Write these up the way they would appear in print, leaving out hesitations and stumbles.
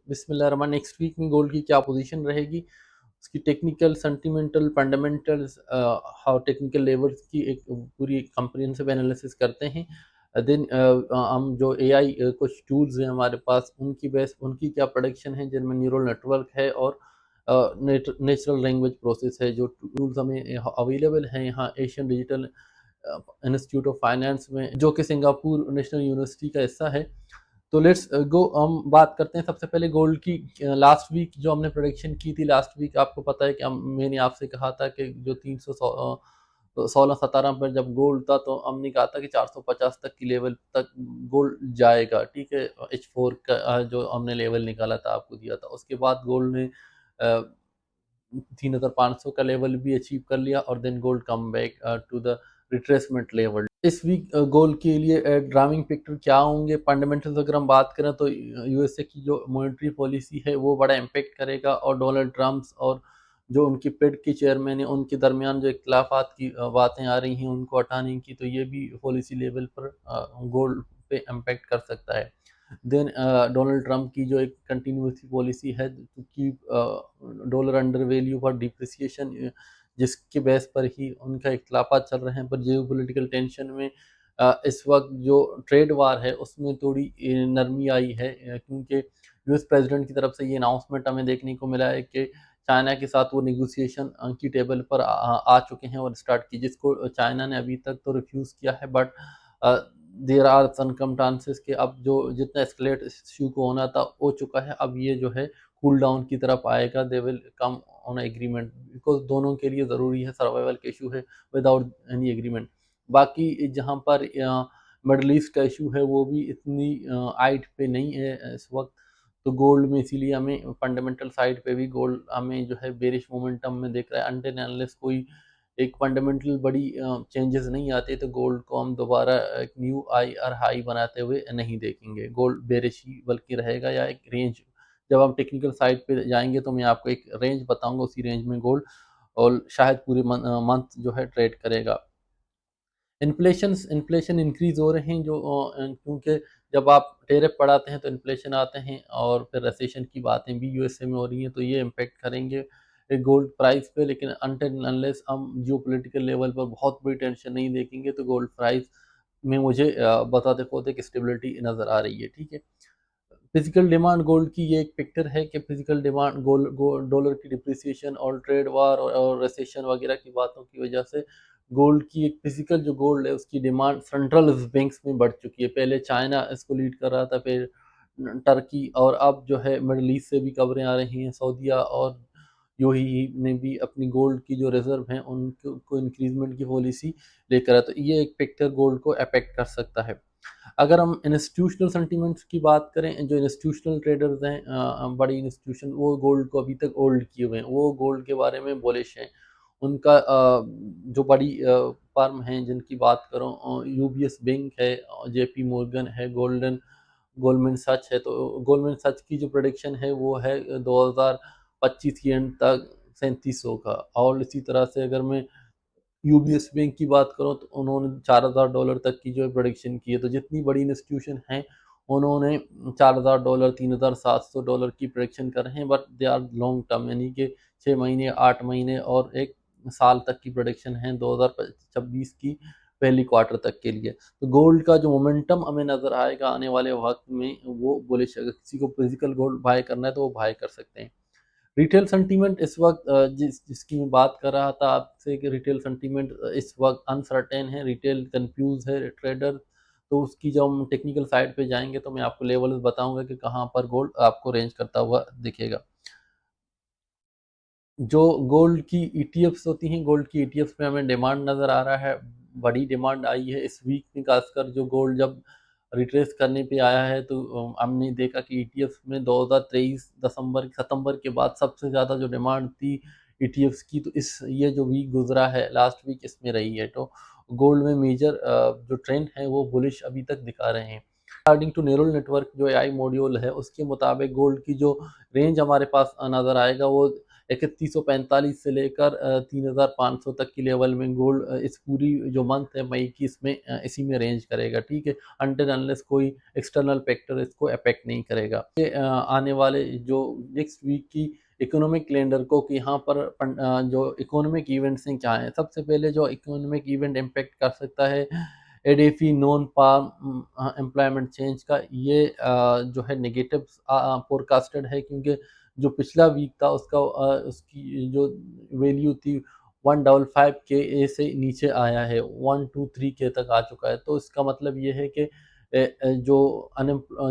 बिस्मिल्लाह next week में gold की क्या पोजीशन रहेगी, उसकी technical, sentimental, fundamentals, how technical levels की एक पूरी कंप्रिहेंसिव एनालिसिस करते हैं। देन हम जो एआई कुछ टूल्स हैं हमारे पास, उनकी क्या प्रोडक्शन है, जिनमें न्यूरल नेटवर्क है और नेचुरल लैंग्वेज प्रोसेस है। जो टूल्स हमें अवेलेबल हैं यहाँ Asian digital institute of finance में, जो कि सिंगापुर नेशनल यूनिवर्सिटी का हिस्सा है। तो लेट्स गो, हम बात करते हैं सबसे पहले गोल्ड की। लास्ट वीक जो हमने प्रोडिक्शन की थी, लास्ट वीक आपको पता है कि मैंने आपसे कहा था कि जो 316-17 पर जब गोल्ड था, तो हमने कहा था कि 450 तक की लेवल तक गोल्ड जाएगा। ठीक है, H4 का जो हमने लेवल निकाला था आपको दिया था, उसके बाद गोल्ड ने 3500 का लेवल भी अचीव कर लिया और then gold come back to the retracement level. इस वीक गोल्ड के लिए ड्राइविंग फैक्टर क्या होंगे? फंडामेंटल्स अगर हम बात करें तो यूएसए की जो मॉनेटरी पॉलिसी है वो बड़ा इम्पेक्ट करेगा, और डोनाल्ड ट्रम्प और जो उनकी फेड के चेयरमैन है उनके दरमियान जो इख्तलाफात की बातें आ रही हैं उनको हटाने की, तो ये भी पॉलिसी लेवल पर गोल्ड पे इम्पेक्ट कर सकता है। देन डोनाल्ड ट्रंप की जो एक कंटिन्यूस पॉलिसी है to keep dollar undervalue for depreciation, जिसके बेस पर ही उनका इख्तलाफात चल रहे हैं। पर जियो पोलिटिकल टेंशन में इस वक्त जो ट्रेड वार है उसमें थोड़ी नरमी आई है, क्योंकि यूएस प्रेसिडेंट की तरफ से ये अनाउंसमेंट हमें देखने को मिला है कि चाइना के साथ वो नेगोशिएशन की टेबल पर आ चुके हैं और स्टार्ट की, जिसको चाइना ने अभी तक तो रिफ्यूज़ किया है। बट देयर आर सरकमस्टांसेस के अब जो जितना एस्केलेट इश्यू को होना था हो चुका है, अब ये जो है कूल डाउन की तरफ आएगा। They will come on agreement, because दोनों के लिए ज़रूरी है, सर्वाइवल का इशू है विदाउट एनी एग्रीमेंट। बाकी जहाँ पर मिडल ईस्ट का इशू है वो भी इतनी हाइट पे नहीं है इस वक्त, तो गोल्ड में इसीलिए हमें फंडामेंटल साइड पे भी गोल्ड हमें जो है बेरिश मोमेंटम में देख रहा है। अनटिल अनलेस कोई एक फंडामेंटल बड़ी चेंजेस नहीं आते, तो गोल्ड को हम दोबारा एक न्यू हाई बनाते हुए नहीं देखेंगे। गोल्ड बेरिश ही बल्कि रहेगा, या एक रेंज, जब हम टेक्निकल साइड पे जाएंगे तो मैं आपको एक रेंज बताऊंगा, उसी रेंज में गोल्ड और शायद पूरे मंथ जो है ट्रेड करेगा। इन्फ्लेशन इंक्रीज हो रहे हैं, जो क्योंकि जब आप टेरिफ बढ़ाते हैं तो इन्फ्लेशन आते हैं, और फिर रिसेशन की बातें भी यूएसए में हो रही हैं, तो ये इम्पेक्ट करेंगे गोल्ड प्राइस पे। लेकिन अनटिल अनलेस हम जियोपॉलिटिकल लेवल पर बहुत बड़ी टेंशन नहीं देखेंगे, तो गोल्ड प्राइस में मुझे बताते खोते कि स्टेबिलिटी नज़र आ रही है। ठीक है, फिजिकल डिमांड गोल्ड की ये एक फैक्टर है कि फिजिकल डिमांड गोल्ड डॉलर की डिप्रिसिएशन और ट्रेड वार और रिसेशन वगैरह की बातों की वजह से गोल्ड की एक फिजिकल जो गोल्ड है उसकी डिमांड सेंट्रल बैंक्स में बढ़ चुकी है। पहले चाइना इसको लीड कर रहा था, फिर टर्की, और अब जो है मिडल ईस्ट से भी खबरें आ रही हैं, सऊदीया और यूएई ने भी अपनी गोल्ड की जो रिजर्व हैं उनको इंक्रीजमेंट की पॉलिसी लेकर है, तो ये एक फैक्टर गोल्ड को अफेक्ट कर सकता है। अगर हम इंस्टीट्यूशनल सेंटीमेंट्स की बात करें, जो इंस्टीट्यूशनल ट्रेडर्स हैं, बड़ी इंस्टीट्यूशन, वो गोल्ड को अभी तक होल्ड किए हुए हैं, वो गोल्ड के बारे में बुलिश हैं। उनका जो बड़ी फर्म हैं जिनकी बात करूँ, यूबीएस बैंक है, जेपी मॉर्गन है, गोल्डमैन सच है, तो गोल्डमैन सच की जो प्रोडिक्शन है वो है 2025 की एंड तक 3700 का। और इसी तरह से अगर मैं यूबीएस बैंक की बात करूँ तो उन्होंने $4000 तक की जो है प्रोडिक्शन की है। तो जितनी बड़ी इंस्टीट्यूशन हैं उन्होंने $4000, $3700 की प्रोडिक्शन कर रहे हैं, but they are long term, यानी कि 6 महीने, 8 महीने और 1 साल तक की प्रोडिक्शन है 2026 की पहली क्वार्टर तक के लिए। तो गोल्ड का जो मोमेंटम हमें नज़र आएगा आने वाले वक्त में वो बुलिश है। अगर किसी को फिजिकल गोल्ड बाय करना है तो वो बाय कर सकते हैं। रिटेल सेंटीमेंट इस वक्त जिसकी मैं बात कर रहा था आपसे, कि रिटेल सेंटीमेंट इस वक्त अनसर्टेन है, रिटेल कंफ्यूज है, ट्रेडर। तो उसकी जब हम टेक्निकल साइड पे जाएंगे तो मैं आपको लेवल्स बताऊंगा कि कहाँ पर गोल्ड आपको रेंज करता हुआ दिखेगा। जो गोल्ड की ईटीएफ्स होती हैं, गोल्ड की ईटीएफ्स में हमें डिमांड नज़र आ रहा है, बड़ी डिमांड आई है इस वीक में, खासकर जो गोल्ड जब रिट्रेस करने पे आया है, तो हमने देखा कि ईटीएफ्स में 2023 सितंबर के बाद सबसे ज़्यादा जो डिमांड थी ईटीएफ्स की, तो इस ये जो वीक गुजरा है, लास्ट वीक, इसमें रही है। तो गोल्ड में मेजर जो ट्रेंड है वो बुलिश अभी तक दिखा रहे हैं। अकॉर्डिंग टू न्यूरल नेटवर्क जो एआई मॉड्यूल है, उसके मुताबिक गोल्ड की जो रेंज हमारे पास नज़र आएगा वो 3145 से लेकर 3500 तक की लेवल में गोल्ड इस पूरी जो मंथ है मई की, इसमें इसी में रेंज करेगा, ठीक है, अनटिल अनलेस कोई एक्सटर्नल फैक्टर इसको अफेक्ट नहीं करेगा। ये आने वाले जो नेक्स्ट वीक की इकोनॉमिक कैलेंडर को कि यहाँ पर जो इकोनॉमिक इवेंट्स हैं क्या हैं। सबसे पहले जो इकोनॉमिक इवेंट इम्पेक्ट कर सकता है ADP non farm employment change का, ये जो है नेगेटिव फोरकास्टेड है, क्योंकि जो पिछला वीक था उसका उसकी जो वैल्यू थी 155 के से नीचे आया है, 123 के तक आ चुका है। तो इसका मतलब ये है कि जो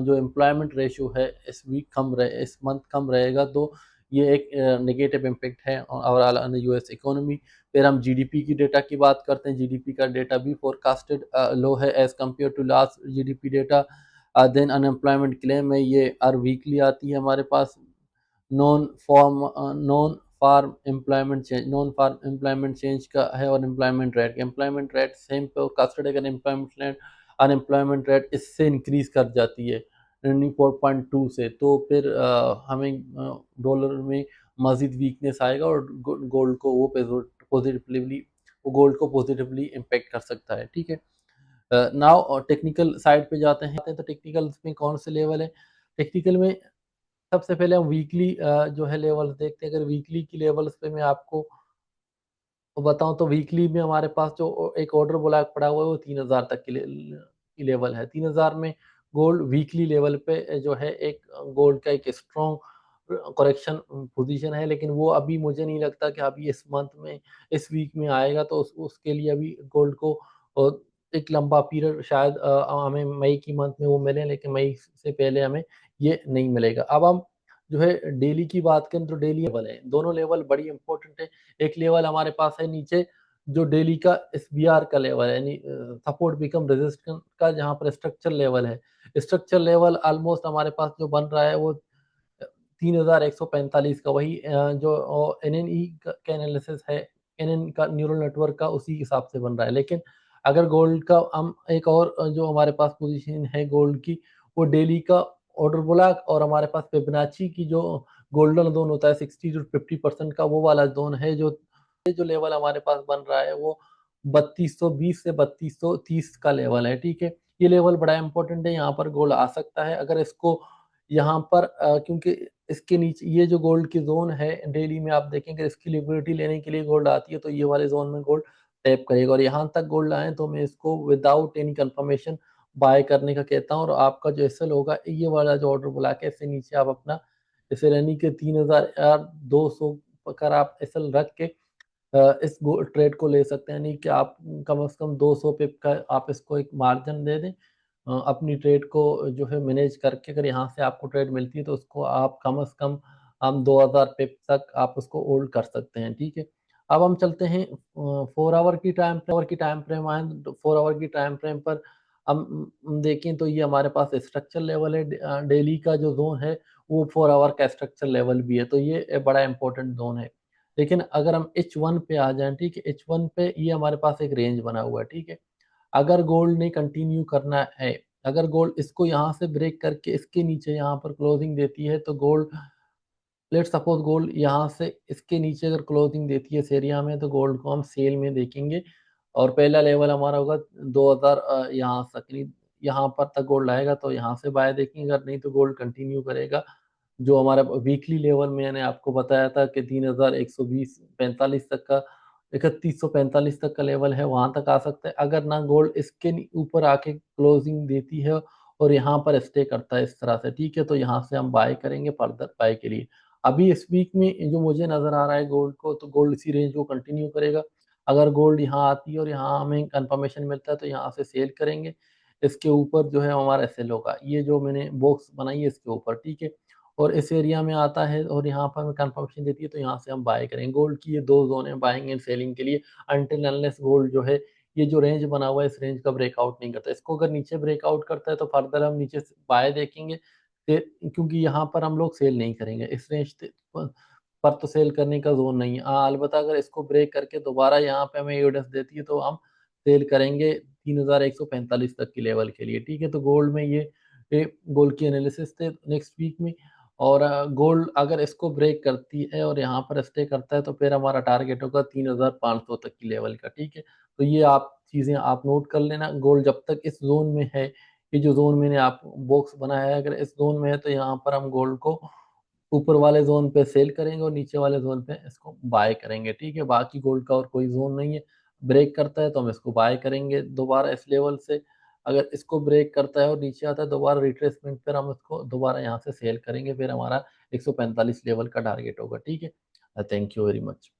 जो एम्प्लॉयमेंट रेशियो है इस वीक कम रहे, इस मंथ कम रहेगा, तो ये एक नेगेटिव इम्पैक्ट है overall on the US economy. फिर हम जीडीपी की डेटा की बात करते हैं। जीडीपी का डेटा भी फोरकास्टेड लो है as compare to last GDP data. Then unemployment claim है, ये हर वीकली आती है हमारे पास। नॉन फार्म एम्प्लॉयमेंट चेंज का है, और एम्प्लॉयमेंट रेट सेम फोरकास्टेड है। अगर अनएम्प्लॉयमेंट रेट इससे इंक्रीज कर जाती है 4.2 से, तो फिर हमें डॉलर में मजीद वीकनेस आएगा, और गोल्ड को वो पॉजिटिवली इम्पेक्ट कर सकता है, ठीक है। नाउ टेक्निकल साइड पे जाते हैं, तो टेक्निकल में कौन से लेवल है। टेक्निकल में सबसे पहले हम वीकली जो है लेवल्स देखते हैं। अगर वीकली की लेवल्स पे मैं आपको बताऊं, तो वीकली में हमारे पास जो एक ऑर्डर ब्लॉक पड़ा हुआ है वो 3000 तक की लेवल है। 3000 में गोल्ड वीकली लेवल पे जो है एक गोल्ड का एक स्ट्रॉन्ग करेक्शन पोजीशन है, लेकिन वो अभी मुझे नहीं लगता कि अभी इस मंथ में, इस वीक में आएगा। तो उसके लिए अभी गोल्ड को एक लंबा पीरियड शायद हमें मई की मंथ में वो मिले, लेकिन मई से पहले हमें ये नहीं मिलेगा। अब हम जो है डेली की बात करें, तो डेली लेवल है, दोनों लेवल बड़ी इंपॉर्टेंट है। एक लेवल हमारे पास है नीचे जो डेली का एसबीआर का लेवल है, यानी सपोर्ट बिकम रेजिस्टेंस का, जहां पर स्ट्रक्चर लेवल है। स्ट्रक्चर लेवल ऑलमोस्ट हमारे पास जो बन रहा है वो 3145 का, वही जो एनएनई का एनालिसिस है, एनएन का न्यूरल नेटवर्क का, उसी हिसाब से बन रहा है। लेकिन अगर गोल्ड का हम एक और जो हमारे पास पोजीशन है गोल्ड की, वो डेली का ऑर्डर ब्लॉक, और हमारे पास फिबोनाची की जो गोल्डन जोन होता है 60 to 50% का, वो वाला जोन है। जो लेवल हमारे पास बन रहा है वो 3220 से 3230 का लेवल है, ठीक है। ये लेवल बड़ा इंपॉर्टेंट है, यहाँ पर गोल्ड आ सकता है। अगर इसको यहाँ पर क्योंकि इसके नीचे ये जो गोल्ड की जोन है डेली में आप देखेंगे, इसकी लिक्विडिटी लेने के लिए गोल्ड आती है, तो ये वाले जोन में गोल्ड टैप करेगा, और यहाँ तक गोल्ड आए तो मैं इसको विदाउट एनी कंफर्मेशन बाय करने का कहता हूँ। और आपका जो एसएल होगा, ये वाला जो ऑर्डर बुला के इससे नीचे आप अपना एसएल, यानी कि 3200 अगर आप एसएल रख के इस ट्रेड को ले सकते हैं, यानी कि आप कम से कम 200 पिप का आप इसको एक मार्जिन दे दें अपनी ट्रेड को जो है मैनेज करके। अगर यहाँ से आपको ट्रेड मिलती है तो उसको आप कम से कम हम 2000 पिप तक आप उसको होल्ड कर सकते हैं, ठीक है। अब हम चलते हैं 4 आवर की टाइम फ्रेम आए, तो 4 आवर की टाइम फ्रेम पर हम देखें तो ये हमारे पास स्ट्रक्चर लेवल है। डेली का जो जोन है वो 4 आवर का स्ट्रक्चर लेवल भी है, तो ये बड़ा इंपॉर्टेंट जोन है। लेकिन अगर हम H1 पे आ जाएं, ठीक है, H1 पे ये हमारे पास एक रेंज बना हुआ है, ठीक है। अगर गोल्ड ने कंटिन्यू करना है, अगर गोल्ड इसको यहाँ से ब्रेक करके इसके नीचे यहाँ पर क्लोजिंग देती है, तो गोल्ड, लेट सपोज गोल्ड यहाँ से इसके नीचे अगर क्लोजिंग देती है इस एरिया में, तो गोल्ड को हम सेल में देखेंगे। और पहला लेवल हमारा होगा 2000, यहाँ तक, यहाँ पर तक गोल्ड आएगा तो यहाँ से बाय देखेंगे, अगर नहीं तो गोल्ड कंटिन्यू करेगा। जो हमारा वीकली लेवल मैंने आपको बताया था कि 3120 45 तक का, 3145 तक का लेवल है, वहां तक आ सकता है। अगर ना गोल्ड इसके ऊपर आके क्लोजिंग देती है और यहाँ पर स्टे करता है इस तरह से, ठीक है, तो यहाँ से हम बाय करेंगे फर्दर बाय के लिए। अभी इस वीक में जो मुझे नजर आ रहा है गोल्ड को, तो गोल्ड इसी रेंज को कंटिन्यू करेगा। अगर गोल्ड यहाँ आती है और यहाँ हमें कंफर्मेशन मिलता है तो यहाँ से सेल करेंगे। इसके ऊपर जो है हमारा सेल होगा, ये जो मैंने बॉक्स बनाई है इसके ऊपर, ठीक है। और इस एरिया में आता है और यहाँ पर हमें कंफर्मेशन देती है, तो यहाँ से हम बाय करेंगे। गोल्ड की ये दो जोन है बाइंग एंड सेलिंग के लिए, अनटिल अनलेस गोल्ड जो है ये जो रेंज बना हुआ है इस रेंज का ब्रेकआउट नहीं करता। इसको अगर नीचे ब्रेकआउट करता है तो फर्दर हम नीचे बाय देखेंगे, क्योंकि यहाँ पर हम लोग सेल नहीं करेंगे, इस रेंज पर तो सेल करने का जोन नहीं है। हाँ, अलबत्ता अगर इसको ब्रेक करके दोबारा यहाँ पे हमें यूडेस देती है तो हम सेल करेंगे 3145 तक की लेवल के लिए, ठीक है। तो गोल्ड में ये गोल्ड की एनालिसिस थे नेक्स्ट वीक में। और गोल्ड अगर इसको ब्रेक करती है और यहाँ पर स्टे करता है तो फिर हमारा टारगेट होगा 3500 तक की लेवल का, ठीक है? तो ये आप चीज़ें आप नोट कर लेना। गोल्ड जब तक इस ज़ोन में है, ये जो ज़ोन मैंने आप बॉक्स बनाया है, अगर इस ज़ोन में है तो यहाँ पर हम गोल्ड को ऊपर वाले ज़ोन पे सेल करेंगे और नीचे वाले ज़ोन पे इसको बाय करेंगे, ठीक है? बाकी गोल्ड का और कोई ज़ोन नहीं है। ब्रेक करता है तो हम इसको बाय करेंगे दोबारा इस लेवल से। अगर इसको ब्रेक करता है और नीचे आता है दोबारा रिट्रेसमेंट पर हम इसको दोबारा यहाँ से सेल करेंगे, फिर हमारा 145 लेवल का टारगेट होगा, ठीक है? Thank you very much.